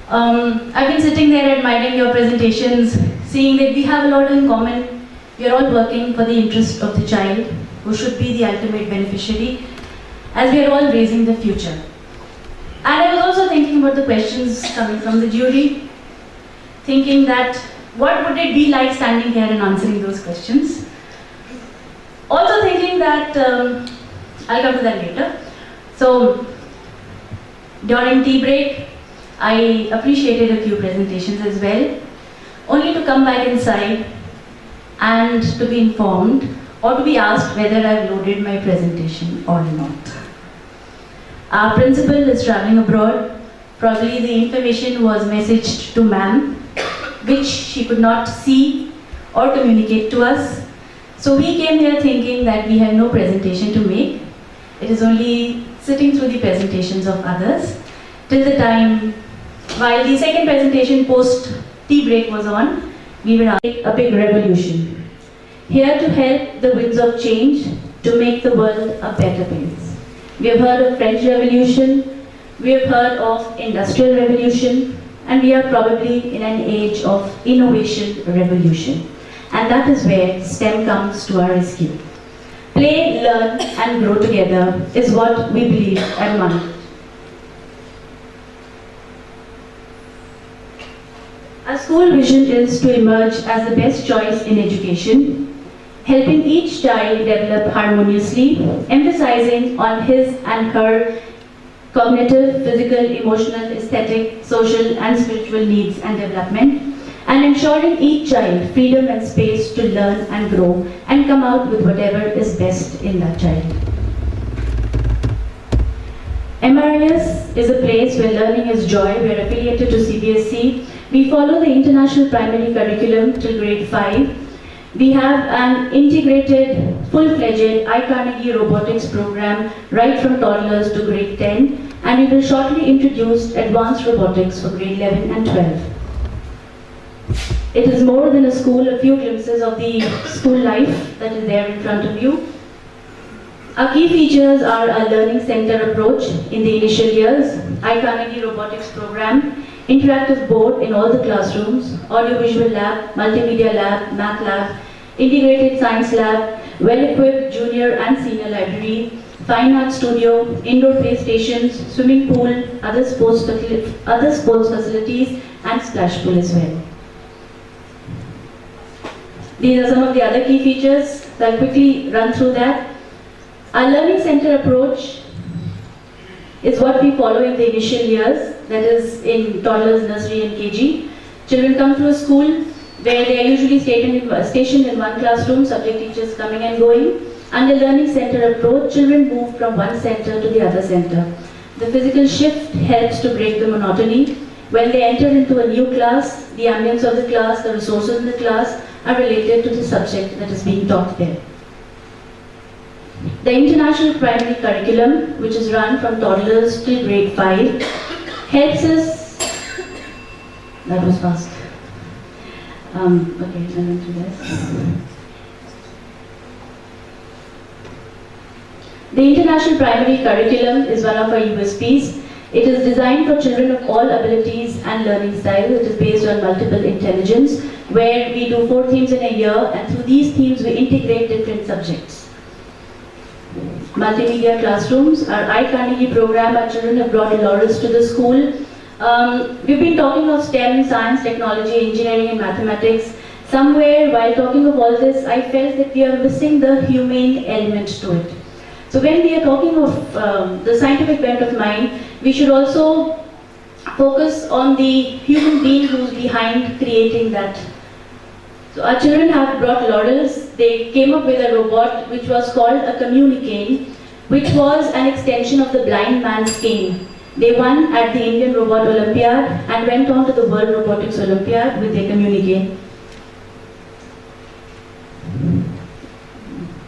I've been sitting there admiring your presentations, seeing that we have a lot in common. We are all working for the interest of the child, who should be the ultimate beneficiary, as we are all raising the future. And I was also thinking about the questions coming from the jury, thinking that what would it be like standing here and answering those questions? Also thinking that, I'll come to that later. So, during tea break, I appreciated a few presentations as well, only to come back inside and to be informed or to be asked whether I've loaded my presentation or not. Our principal is traveling abroad. Probably the information was messaged to ma'am, which she could not see or communicate to us. So we came here thinking that we have no presentation to make. It is only sitting through the presentations of others till the time while the second presentation post tea break was on. We were asked a big revolution, here to help the winds of change to make the world a better place. We have heard of French Revolution, we have heard of Industrial Revolution, and we are probably in an age of innovation revolution. And that is where STEM comes to our rescue. Play, learn, and grow together is what we believe at Manu. Our school vision is to emerge as the best choice in education, helping each child develop harmoniously, emphasizing on his and her cognitive, physical, emotional, aesthetic, social, and spiritual needs and development, and ensuring each child freedom and space to learn and grow and come out with whatever is best in that child. MRIS is a place where learning is joy. We are affiliated to CBSE. We follow the international primary curriculum till grade 5. We have an integrated, full-fledged iCarnegie robotics program right from toddlers to grade 10, and we will shortly introduce advanced robotics for grade 11 and 12. It is more than a school, a few glimpses of the school life that is there in front of you. Our key features are a learning center approach in the initial years, iCarnegie robotics program, interactive board in all the classrooms, audiovisual lab, multimedia lab, math lab, integrated science lab, well-equipped junior and senior library, fine art studio, indoor play stations, swimming pool, other sports facilities, and splash pool as well. These are some of the other key features. So I'll quickly run through that. Our learning center approach is what we follow in the initial years, that is in toddlers, nursery and KG. Children come to a school where they are usually stationed in one classroom, subject teachers coming and going. Under learning center approach, children move from one center to the other center. The physical shift helps to break the monotony. When they enter into a new class, the ambience of the class, the resources in the class are related to the subject that is being taught there. The international primary curriculum, which is run from toddlers till grade 5, helps us. That was fast. Okay, I went through this. The international primary curriculum is one of our USPs. It is designed for children of all abilities and learning styles. It is based on multiple intelligence, where we do 4 themes in a year, and through these themes we integrate different subjects. Multimedia classrooms, our iCarnegie program, our children have brought laurels to the school. We've been talking of STEM, science, technology, engineering and mathematics. Somewhere while talking of all this, I felt that we are missing the humane element to it. So when we are talking of the scientific bent of mind, we should also focus on the human being who's behind creating that. So our children have brought laurels. They came up with a robot which was called a Communicane, which was an extension of the blind man's cane. They won at the Indian Robot Olympiad and went on to the World Robotics Olympiad with their Communicane.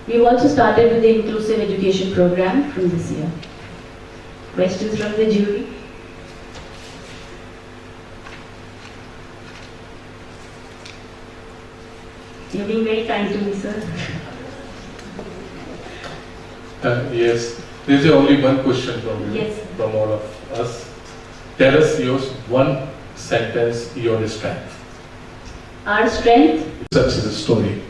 We've also started with the inclusive education program from this year. Questions from the jury? You're being very kind to me, sir. Yes, there's only one question from you, Yes. from all of us. Tell us your one sentence your strength. Our strength, Success story.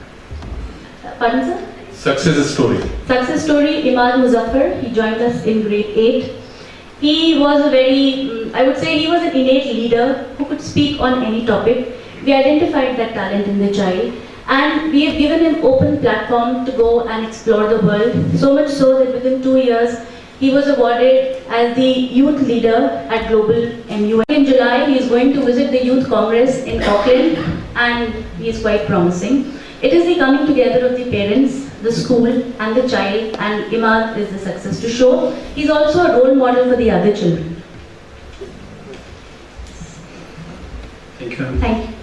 pardon sir? Success story. Success story, Imad Muzaffar, he joined us in grade 8. He was a very, I would say he was an innate leader who could speak on any topic. We identified that talent in the child and we have given him open platform to go and explore the world. So much so that within 2 years, he was awarded as the youth leader at Global MU. In July, he is going to visit the Youth Congress in Auckland and he is quite promising. It is the coming together of the parents, the school and the child, and Imad is the success to show. He's also a role model for the other children. Thank you. Thank you.